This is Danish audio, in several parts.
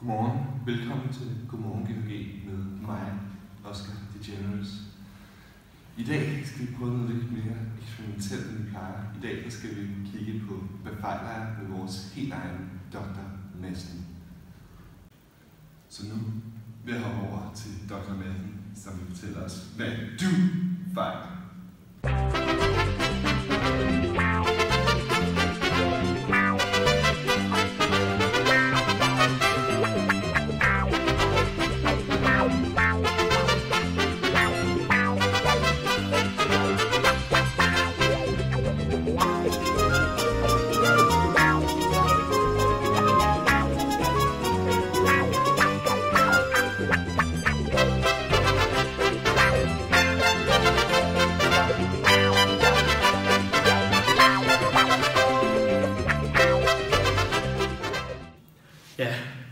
Godmorgen. Velkommen til Godmorgen GHG med mig, Oscar DeGeneres. I dag skal vi prøve noget lidt mere eksperimentelt, end vi plejer. I dag skal vi kigge på, hvad fejler jeg med vores helt egen Dr. Madsen. Så nu vil jeg hoppe over til Dr. Madsen, som vil fortælle os, hvad du fejler.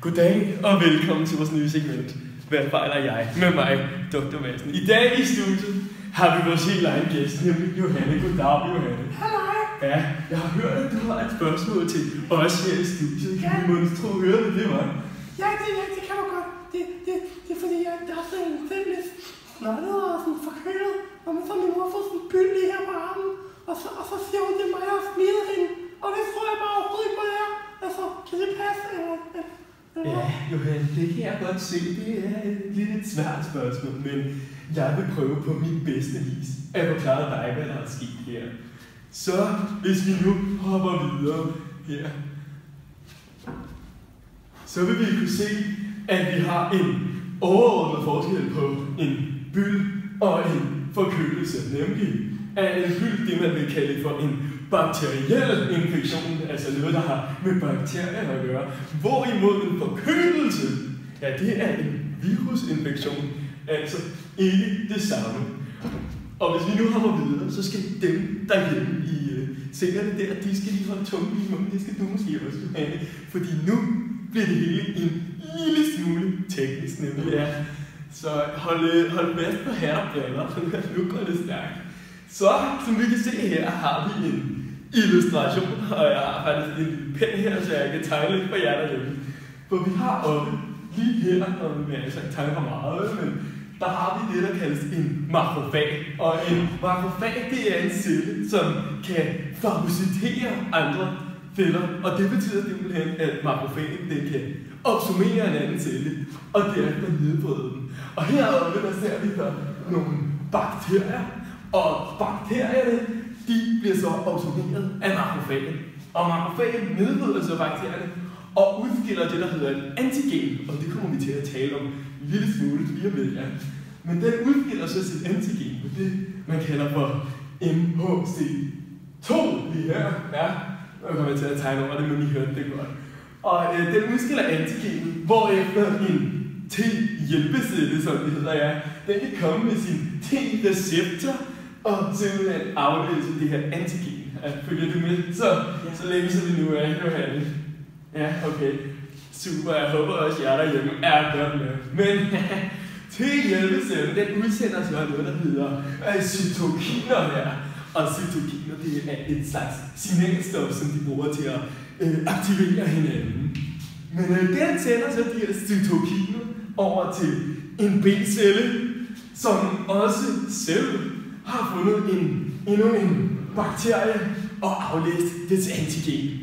Goddag og velkommen til vores nye segment. Hvad fejler jeg med mig, Dr. Madsen? I dag i studiet har vi vores helt egen gæst, nemlig Johanne. Goddag, Johanne. Hej. Ja, jeg har hørt, at du har et spørgsmål til os her i studiet. Kan vi monstro høre, hvad det var? Ja, det kan du godt. Det er fordi, der er sådan en lidt snottet og sådan forkølet, og man så min mor får sådan en byld lige her på armen, og så siger hun, det er mig, der har smidt hende. Og det tror jeg bare overhovedet ikke, hvad det er. Altså, kan det passe? Ja, Johanne, det kan jeg godt se. Det er lidt et svært spørgsmål, men jeg vil prøve på min bedste vis at forklare dig, hvad der er sket her. Så hvis vi nu hopper videre her, så vil vi kunne se, at vi har en overordnet forskel på en byld og en forkølelse. Nemlig at en byld, det man vil kalde for en bakteriel infektion, altså noget, der har med bakterier at gøre. Hvorimod en forkølelse, ja, det er en virusinfektion, altså ikke det samme. Og hvis vi nu hopper videre, så skal dem derhjemme i seerne der, de skal lige holde tungen i munden, det skal du måske også, Johanne. Fordi nu bliver det hele en lille smule teknisk, nemlig. Ja. Så hold fast på herrebriller, nu går det stærkt. Så, som vi kan se her, har vi en illustration, og jeg har faktisk en lille pen her, så jeg kan tegne lidt for jer derhjemme. For vi har oppe lige her, og vi vil altså ikke tegne for meget, men der har vi det, der kaldes en makrofag. Og en makrofag, det er en celle, som kan fagocitere andre celler, og det betyder simpelthen, at makrofagen den kan opsummere en anden celle, og derefter nedbryde den. Og heroppe, der ser vi der nogle bakterier, og bakterierne, de bliver så opsummeret af makrofagen. Og makrofagen nedbryder så bakterierne og udskiller det, der hedder en antigen, og det kommer vi til at tale om en lille smule lige om lidt, ja. Men den udskiller så sit antigen, og det man kalder for MHC2 lige her. Ja, nu kommer jeg til at tegne over det, men I hørte det godt. Og den udskiller antigenen, hvorefter en T-hjælpecelle, som det hedder, ja, den kan komme med sin T-receptor og simpelthen aflæse det her antigen. Følger du med? Så længe som vi nu er, Johanne. Ja, okay. Super, jeg håber også, jer derhjemme er godt med. Men T-hjælpecellen, den udsender så noget, der hedder cytokiner her. Og cytokiner, det er et slags signalstof, som de bruger til at aktivere hinanden. Men den sender så de her cytokiner over til en B-celle, som også selv har fundet endnu en bakterie og aflæst dets antigen.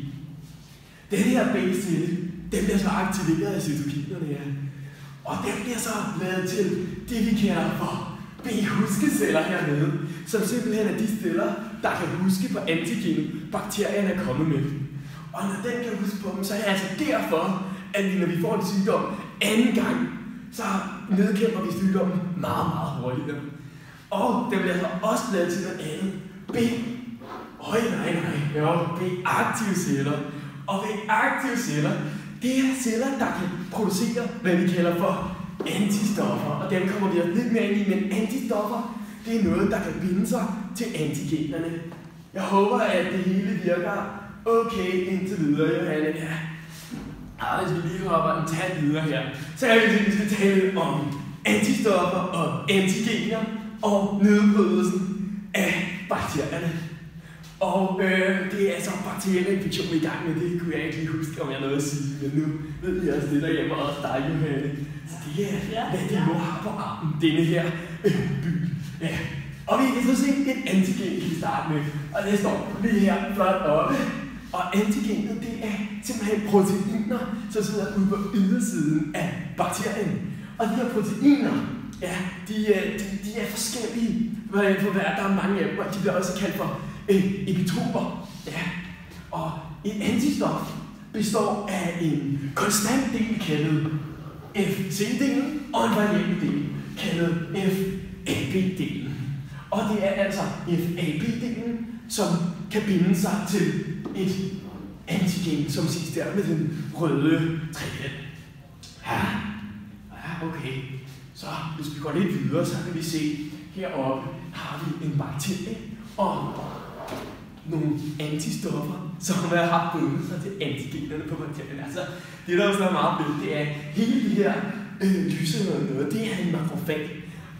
Den her B-celle, den bliver så aktiveret af cytokinerne, ja. Og den bliver så lavet til det, vi kalder for B-huskeceller hernede, som simpelthen er de celler, der kan huske på antigen, bakterien er kommet med. Og når den kan huske på dem, så er det altså derfor, at når vi får en sygdom anden gang, så nedkæmper vi sygdommen meget, meget hurtigere. Og den bliver så også lavet til noget andet. B-aktive celler. Og B-aktive celler, det er celler, der kan producere, hvad vi kalder for antistoffer. Og dem kommer vi lidt mere ind i, men antistoffer, det er noget, der kan binde sig til antigenerne. Jeg håber, at det hele virker okay indtil videre, Johanne. Ja. Og hvis vi lige hopper en tand videre her, så er det, at vi skal tale om antistoffer og antigener og nedbrydelsen af bakterierne. Og det er altså bakterielle infektioner i gang med, det kunne jeg ikke lige huske, om jeg nåede at sige, men nu ved I også det derhjemme, og også dig, Johanne. Så det er, hvad din mor har på armen, denne her by. Ja. Og vi kan så se et antigen, vi starte med, og det står lige her flot oppe. Og antigenet, det er simpelthen proteiner, som sidder ude på ydersiden af bakterien. Og de her proteiner, ja, de er forskellige. Der er mange af dem, og de bliver også kaldt for epitoper. Ja. Og et antistof består af en konstant del kaldet FC-delen og en variabel del kaldet FAB-delen. Og det er altså FAB-delen, som kan binde sig til et antigen, som ses der med den røde trekant. Ja, okay. Så hvis vi går lidt videre, så kan vi se, heroppe har vi en bakterie og nogle antistoffer, som har bundet sig til antigenerne på bakterien. Altså, det der også er meget bedre, det er hele det her lyserøde noget, det er en makrofag.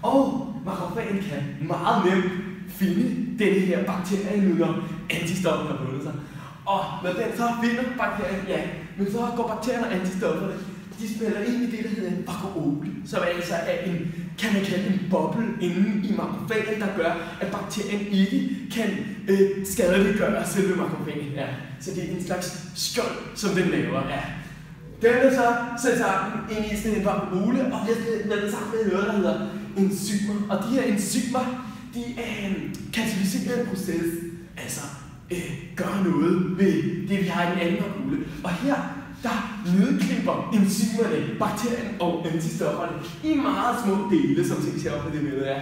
Og makrofagen kan meget nemt finde denne her bakterie, når antistoffen har bundet sig. Og når den så finder bakterien, ja, men så går bakterierne og antistofferne, de smelter ind i det, der hedder en vakuole, som altså er en, kan man kalde en boble inde i makrofagen, der gør, at bakterien ikke kan skadeliggøre selve makrofagen. Ja. Så det er en slags skjold, som den laver. Ja. Den er så sat sammen ind i sådan en vakuole, og vi har lavet sammen med noget, der hedder enzymer. Og de her enzymer, de katalyserer en proces, altså gør noget ved det, vi har i den anden vakuole. Og her, der nedklipper enzymerne, bakterien og antistofferne i meget små dele, som ses heroppe på det billede er.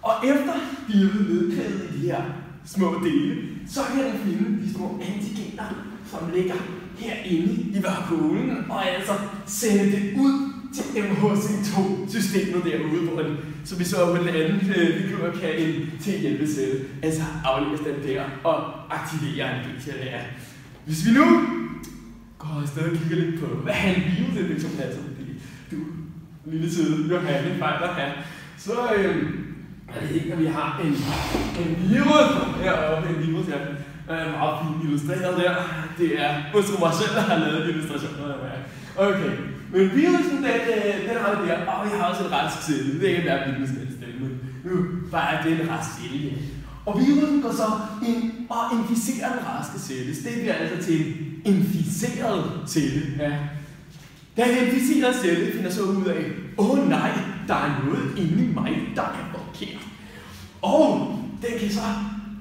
Og efter de er blevet nedklædet i de her små dele, så kan den finde de små antigener, som ligger herinde i vakuolen, og altså sende det ud til MHC2-systemet derude, hvor den, så vi så på den anden figur, kan en T-hjælpecelle altså aflæse den der og aktivere en del af. Hvis vi nu går afsted og kigger lidt på, hvad er en virusinfektion er, så du, lille søde Johanne, fejler her, så jeg ved ikke, om vi har en virus heroppe, en virus her. Meget fint illustreret der. Det er måske mig selv, der har lavet illustrationer. Okay, men virusen, den har det der, og vi har også en rask celle. Det er ikke være virusen stemme, men nu bare det en rask celle. Og virusen går så ind og inficerer den raske celle. Det bliver altså til en inficeret celle. Ja. Den inficerede celle finder så ud af, nej, der er noget inde i mig, der er forkert. Og den kan så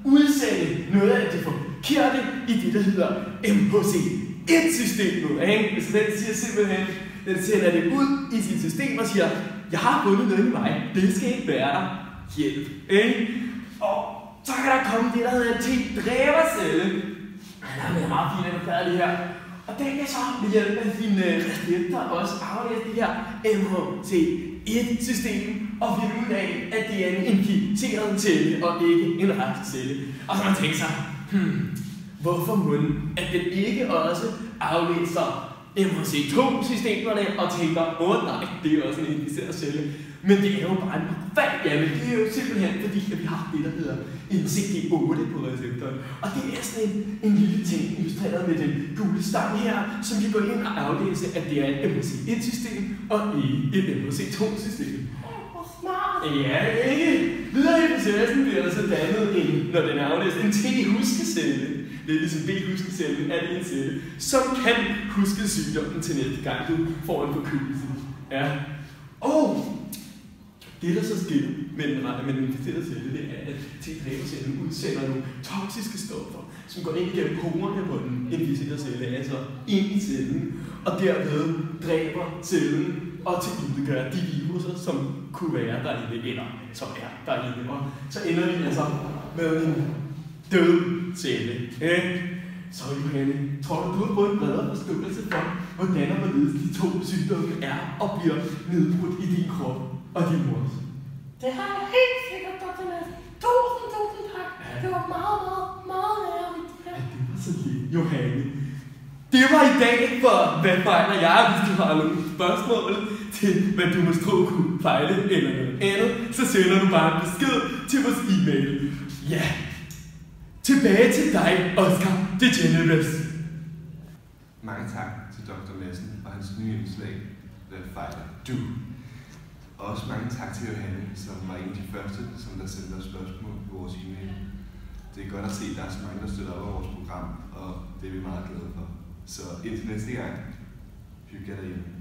udsende noget af det forkerte i det, der hedder MHC1-systemet. Så den siger simpelthen, den sender det ud i sit system og siger, jeg har fundet noget i mig, det skal ikke være der. Hjælp. Og så kan der komme det, der hedder en T-dræbercelle. Den er meget fint, den er færdig her. Og den kan så ved hjælp af sine receptor også aflæse det her MHC1-system og finde ud af, at det er en inficeret celle og ikke en rask celle. Og så man tænker sig, hvorfor må den, at den ikke også aflæser MHC2-systemerne og tænker, nej, det er også en inficeret celle. Men det er jo bare en fald, ja, men det er jo simpelthen fordi, at vi har det, der hedder en CD8 på receptoren. Og det er sådan en lille ting, illustreret med den gule stang her, som kan gå ind og aflæse, at det er et MHC1-system og ikke et MHC2-system. Ja, ikke? Videre i processen bliver der så dannet når den er aflæst, en T-huskecelle. Det er ligesom B-huskecellen er det en celle, som kan huske sygdommen til næste gang, du får en forkølelse. Ja. Og det, der så sker med den inficerede celle, det er, at T-dræbercellen udsender nogle toksiske stoffer, som går ind igennem porerne på den inficerede celle, altså ind i cellen, og derved dræber cellen og tilgudegør de viruser, som kunne være derinde, eller som er derinde. Og så ender vi altså med en død celle. Så Johanne, tror du har fået en bredere forståelse for, hvordan og hvorledes de to sygdomme er og bliver nedbrudt i din krop og din mors? Det har jeg helt sikkert, Dr. Madsen. Tusind tak. Ja. Det var meget lærerigt. Ja. Det var så lidt, Johanne. Det var i dag for Hvad fejler jeg? Hvis du har nogle spørgsmål til, hvad du måske tro kunne fejle eller noget andet, så sender du bare en besked til vores e-mail. Ja. Tilbage til dig, Oscar DeGeneres. Mange tak til Dr. Madsen og hans nye indslag, Hvad fejler du? Og også mange tak til Johanne, som var en af de første, som der sendte os spørgsmål på vores e-mail. Det er godt at se, at der er så mange, der støtter op af vores program, og det er vi meget glade for. Så indtil næste gang, hygge jer derhjemme.